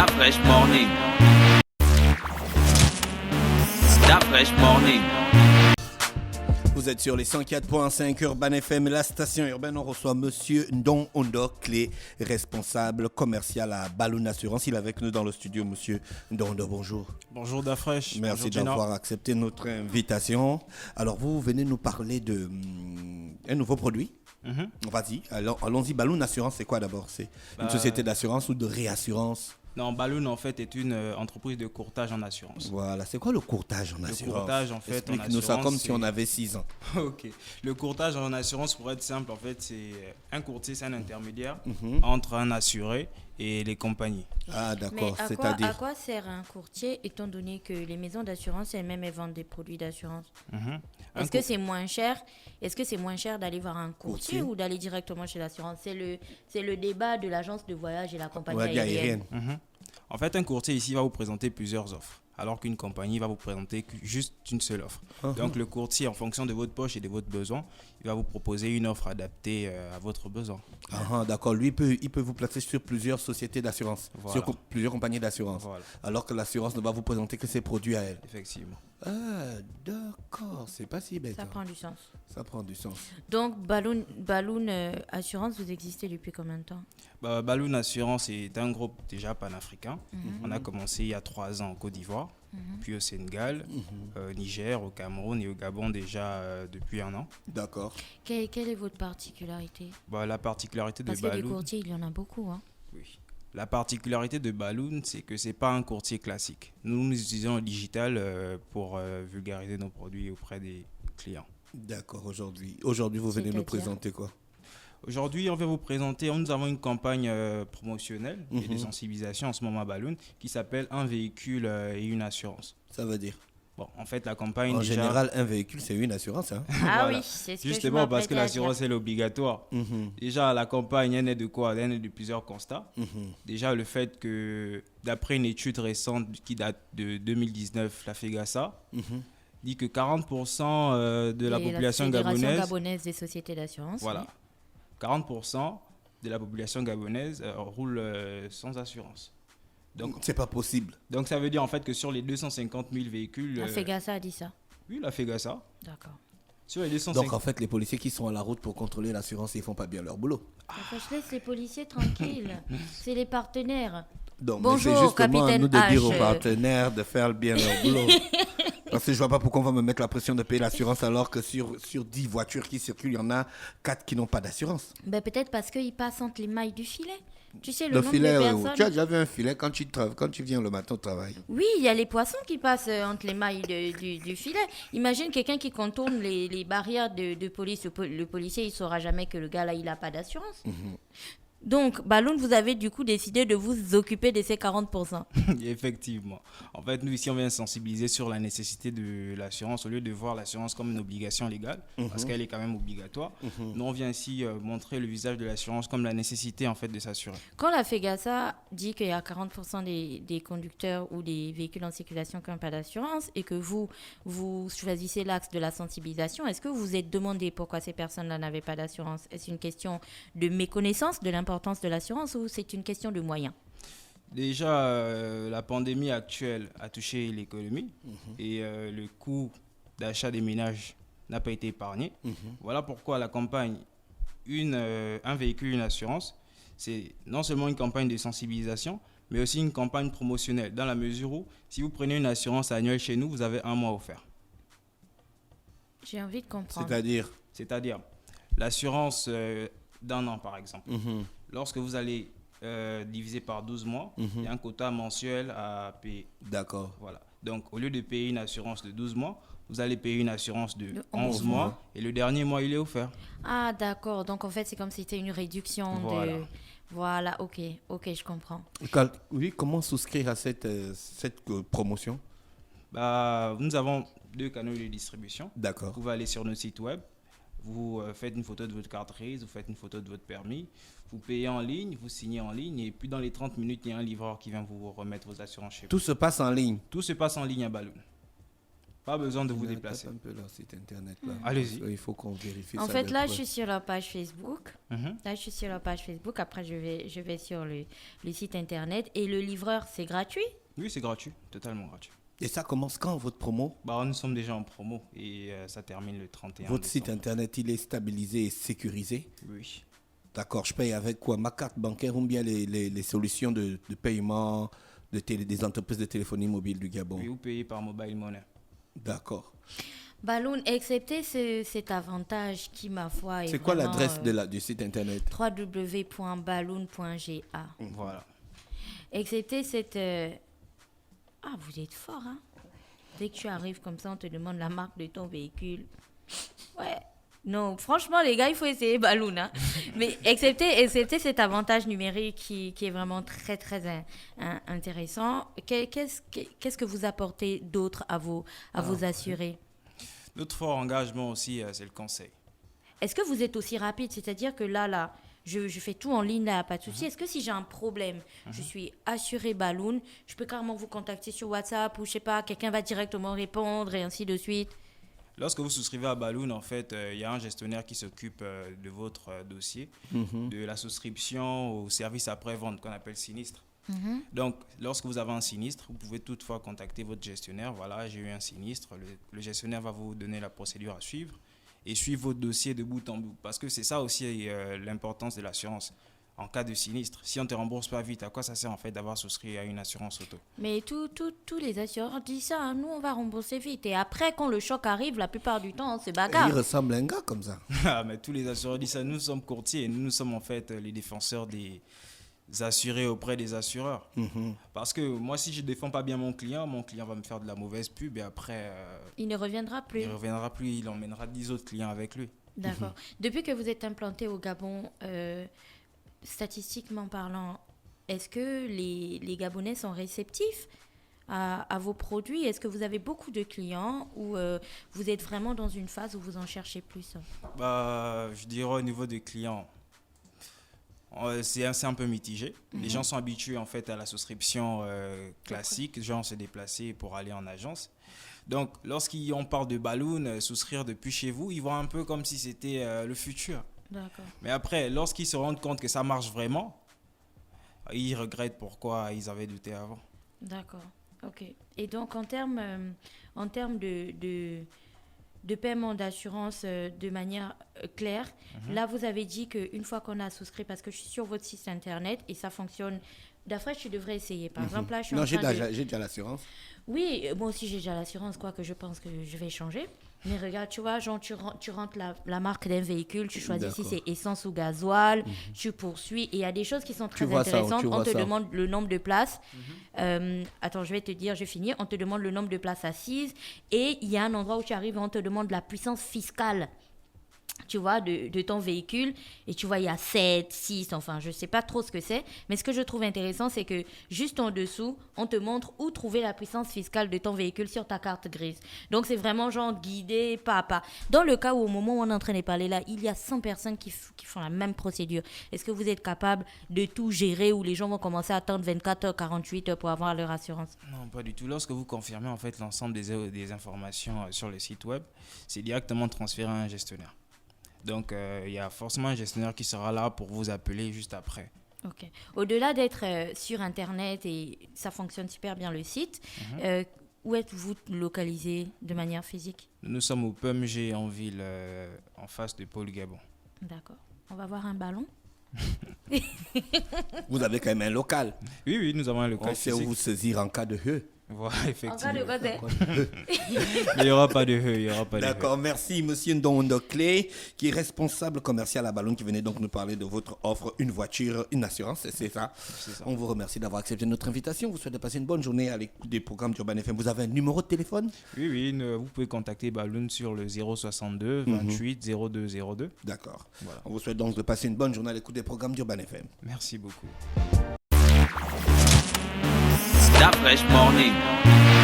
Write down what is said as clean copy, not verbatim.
Fresh Morning. That Fresh Morning. Vous êtes sur les 104.5 Urban FM, la station urbaine. On reçoit Monsieur Ndong Ondok, les responsables commercial à Balloon Assurance. Il est avec nous dans le studio, Monsieur Ndong Ondok. Bonjour. Bonjour Dafresh. Merci d'avoir accepté notre invitation. Alors, vous venez nous parler de un nouveau produit. Vas-y, allons-y. Balloon Assurance, c'est quoi d'abord? C'est une société d'assurance ou de réassurance? Non, Balloon en fait est une entreprise de courtage en assurance. Voilà, c'est quoi le courtage en assurance? Le courtage en fait explique-nous ça comme si on avait 6 ans. Ok. Le courtage en assurance, pour être simple, en fait, c'est un courtier, c'est un intermédiaire entre un assuré et les compagnies. Ah d'accord, Mais c'est-à-dire à quoi sert un courtier étant donné que les maisons d'assurance elles-mêmes elles vendent des produits d'assurance? Est-ce que c'est moins cher? Est-ce que c'est moins cher d'aller voir un courtier ou d'aller directement chez l'assurance? C'est le débat de l'agence de voyage et la compagnie aérienne. En fait, un courtier ici va vous présenter plusieurs offres, alors qu'une compagnie va vous présenter juste une seule offre. Donc le courtier, en fonction de votre poche et de votre besoin, il va vous proposer une offre adaptée à votre besoin. D'accord, lui il peut vous placer sur plusieurs sociétés d'assurance, Voilà. sur plusieurs compagnies d'assurance, Voilà. alors que l'assurance ne va vous présenter que ses produits à elle. Effectivement. Ah d'accord, c'est pas si bête. Ça prend du sens. Ça prend du sens. Donc Balloon Assurance, vous existez depuis combien de temps? Balloon Assurance est un groupe déjà panafricain. On a commencé il y a 3 ans en Côte d'Ivoire, puis au Sénégal, Niger, au Cameroun et au Gabon déjà depuis 1 an. D'accord. Quelle est votre particularité? La particularité de Parce que des Balloon, courtiers, il y en a beaucoup. Hein. oui. La particularité de Balloon, c'est que c'est pas un courtier classique. Nous utilisons le digital pour vulgariser nos produits auprès des clients. D'accord, aujourd'hui vous venez nous C'est-à-dire présenter quoi? Aujourd'hui, on va vous présenter, nous avons une campagne promotionnelle et de sensibilisation en ce moment à Balloon qui s'appelle Un véhicule et une assurance. Ça veut dire? Bon, en fait, la campagne En déjà... général, un véhicule, c'est une assurance. Hein? Ah Voilà. oui, c'est ce que Justement, parce que je m'apprêtais à l'assurance, elle est obligatoire. Déjà, la campagne, elle est de quoi? Elle est de plusieurs constats. Déjà, le fait que, d'après une étude récente qui date de 2019, la FEGASA, dit que 40% de la Et population Fédération gabonaise... gabonaise des sociétés d'assurance. Voilà. 40% de la population gabonaise roule sans assurance. Donc, c'est pas possible. Donc, ça veut dire en fait que sur les 250 000 véhicules... La FEGASA a dit ça. Oui, la FEGASA. D'accord. Sur les 250... Donc en fait, les policiers qui sont à la route pour contrôler l'assurance, ils font pas bien leur boulot. Je laisse les policiers tranquilles. C'est les partenaires. Donc, Bonjour, mais c'est justement à capitaine nous de dire H. aux partenaires de faire bien leur boulot. Parce que je vois pas pourquoi on va me mettre la pression de payer l'assurance alors que sur 10 voitures qui circulent, il y en a 4 qui n'ont pas d'assurance. Ben, peut-être parce qu'ils passent entre les mailles du filet. Tu sais, le Le nombre filet, de oui. personnes... Tu as déjà vu un filet quand tu viens le matin au travail? Oui, il y a les poissons qui passent entre les mailles du filet. Imagine quelqu'un qui contourne les barrières de police. Le policier, il ne saura jamais que le gars là, il n'a pas d'assurance. Donc, Balloon, vous avez du coup décidé de vous occuper de ces 40%. Effectivement. En fait, nous ici, on vient sensibiliser sur la nécessité de l'assurance au lieu de voir l'assurance comme une obligation légale, parce qu'elle est quand même obligatoire. Nous, on vient ici montrer le visage de l'assurance comme la nécessité en fait de s'assurer. Quand la FEGASA dit qu'il y a 40% des conducteurs ou des véhicules en circulation qui n'ont pas d'assurance et que vous choisissez l'axe de la sensibilisation, est-ce que vous vous êtes demandé pourquoi ces personnes-là n'avaient pas d'assurance? Est-ce une question de méconnaissance de l'importance de l'assurance ou c'est une question de moyens? Déjà, la pandémie actuelle a touché l'économie et le coût d'achat des ménages n'a pas été épargné. Voilà pourquoi la campagne Un véhicule, une assurance, c'est non seulement une campagne de sensibilisation, mais aussi une campagne promotionnelle, dans la mesure où, si vous prenez une assurance annuelle chez nous, vous avez 1 mois offert. J'ai envie de comprendre. C'est-à-dire, l'assurance d'1 an, par exemple. Lorsque vous allez diviser par 12 mois, il y a un quota mensuel à payer. D'accord. Voilà. Donc, au lieu de payer une assurance de 12 mois, vous allez payer une assurance de 11 mois et le dernier mois, il est offert. Ah, d'accord. Donc, en fait, c'est comme si c'était une réduction Voilà. de... Voilà, ok, je comprends. Oui, comment souscrire à cette promotion? Nous avons 2 canaux de distribution. D'accord. Vous pouvez aller sur notre site web, vous faites une photo de votre carte grise, vous faites une photo de votre permis, vous payez en ligne, vous signez en ligne et puis dans les 30 minutes, il y a un livreur qui vient vous remettre vos assurances chez vous. Tout se passe en ligne. Tout se passe en ligne à Balloon. Pas besoin de vous déplacer. Tape un peu leur site internet là. Allez-y. Il faut qu'on vérifie En ça fait, de là, près. je suis sur leur page Facebook. Mhm. Là, je suis sur leur page Facebook. Après, je vais sur le site internet. Et le livreur, c'est gratuit? Oui, c'est gratuit, totalement gratuit. Et ça commence quand votre promo? Bah, nous sommes déjà en promo et ça termine le 31 Votre site décembre. internet, il est stabilisé et sécurisé? Oui. D'accord, je paye avec quoi? Ma carte bancaire ou bien les solutions de paiement des entreprises de téléphonie mobile du Gabon? Oui, vous payez par mobile money. D'accord. Balloon, excepté cet avantage qui, ma foi, est C'est quoi vraiment, l'adresse du site internet? www.balloon.ga. Voilà. Excepté cette... Ah, vous êtes fort, hein? Dès que tu arrives comme ça, on te demande la marque de ton véhicule. Ouais. Non, franchement, les gars, il faut essayer Balloon, hein? Mais excepté cet avantage numérique qui est vraiment très, très intéressant, qu'est-ce que vous apportez d'autre à vos assurés? Notre fort engagement aussi, c'est le conseil. Est-ce que vous êtes aussi rapide? C'est-à-dire que là, je fais tout en ligne, là, pas de souci. Est-ce que si j'ai un problème, je suis assuré Balloon, je peux carrément vous contacter sur WhatsApp ou je sais pas, quelqu'un va directement répondre et ainsi de suite? Lorsque vous souscrivez à Balloon, en fait, il y a un gestionnaire qui s'occupe de votre dossier, de la souscription au service après-vente qu'on appelle sinistre. Donc, lorsque vous avez un sinistre, vous pouvez toutefois contacter votre gestionnaire. Voilà, j'ai eu un sinistre. Le gestionnaire va vous donner la procédure à suivre et suivre votre dossier de bout en bout. Parce que c'est ça aussi l'importance de l'assurance. En cas de sinistre, si on ne te rembourse pas vite, à quoi ça sert en fait d'avoir souscrit à une assurance auto? Mais tous les assureurs disent ça, hein, nous on va rembourser vite. Et après, quand le choc arrive, la plupart du temps, on se Il bagarre. ressemble à un gars comme ça. Ah, mais tous les assureurs disent ça. Nous sommes courtiers et nous sommes en fait les défenseurs des assurés auprès des assureurs. Parce que moi, si je ne défends pas bien mon client va me faire de la mauvaise pub et après, Il ne reviendra plus. il ne reviendra plus, il emmènera 10 autres clients avec lui. D'accord. Depuis que vous êtes implanté au Gabon, statistiquement parlant, est-ce que les Gabonais sont réceptifs à vos produits? Est-ce que vous avez beaucoup de clients ou vous êtes vraiment dans une phase où vous en cherchez plus? Bah, je dirais au niveau des clients, c'est un peu mitigé. Les gens sont habitués en fait à la souscription classique, genre se déplacer pour aller en agence. Donc, lorsqu'on parle de Balloon, souscrire depuis chez vous, ils voient un peu comme si c'était le futur. D'accord. Mais après, lorsqu'ils se rendent compte que ça marche vraiment, ils regrettent pourquoi ils avaient douté avant. D'accord. Ok. Et donc, en termes de paiement d'assurance de manière claire, là, vous avez dit qu'une fois qu'on a souscrit, parce que je suis sur votre site internet et ça fonctionne, d'après, je devrais essayer. Par exemple, là, je suis Non, en j'ai train j'ai déjà l'assurance. Oui, moi aussi j'ai déjà l'assurance, quoi que je pense que je vais changer. Mais regarde, tu vois, genre tu rentres la marque d'un véhicule, tu choisis si c'est essence ou gasoil, tu poursuis. Et il y a des choses qui sont très vois ça, intéressantes. tu On vois te ça. demande le nombre de places. Attends, je vais te dire, je finis. On te demande le nombre de places assises. Et il y a un endroit où tu arrives et on te demande la puissance fiscale. Tu vois, de ton véhicule. Et tu vois, il y a 7, 6, enfin, je ne sais pas trop ce que c'est. Mais ce que je trouve intéressant, c'est que juste en dessous, on te montre où trouver la puissance fiscale de ton véhicule sur ta carte grise. Donc, c'est vraiment genre guidé pas à pas. Dans le cas où, au moment où on est en train de parler là, il y a 100 personnes qui font la même procédure. Est-ce que vous êtes capable de tout gérer où les gens vont commencer à attendre 24 heures, 48 heures pour avoir leur assurance? Non, pas du tout. Lorsque vous confirmez en fait l'ensemble des informations sur le site web, c'est directement transféré à un gestionnaire. Donc, il y a forcément un gestionnaire qui sera là pour vous appeler juste après. Ok. Au-delà d'être sur Internet et ça fonctionne super bien le site, où êtes-vous localisé de manière physique? Nous sommes au PMG en ville, en face de Pôle Gabon. D'accord. On va voir un ballon. Vous avez quand même un local. Oui, nous avons un local On sait où physique. vous saisir en cas de heu. Voilà, En cas effectivement. de quoi c'est? Mais il n'y aura pas de heu, il n'y aura pas de heu. D'accord, merci Monsieur Ndondoclé, qui est responsable commercial à Balloon, qui venait donc nous parler de votre offre, une voiture, une assurance, c'est ça. C'est ça. On vous remercie d'avoir accepté notre invitation. Vous souhaitez passer une bonne journée à l'écoute des programmes d'Urban FM. Vous avez un numéro de téléphone? Oui, vous pouvez contacter Balloon sur le 062 28 02 02. D'accord. Voilà. On vous souhaite donc de passer une bonne journée à l'écoute des programmes d'Urban FM. Merci beaucoup. Start Fresh Morning.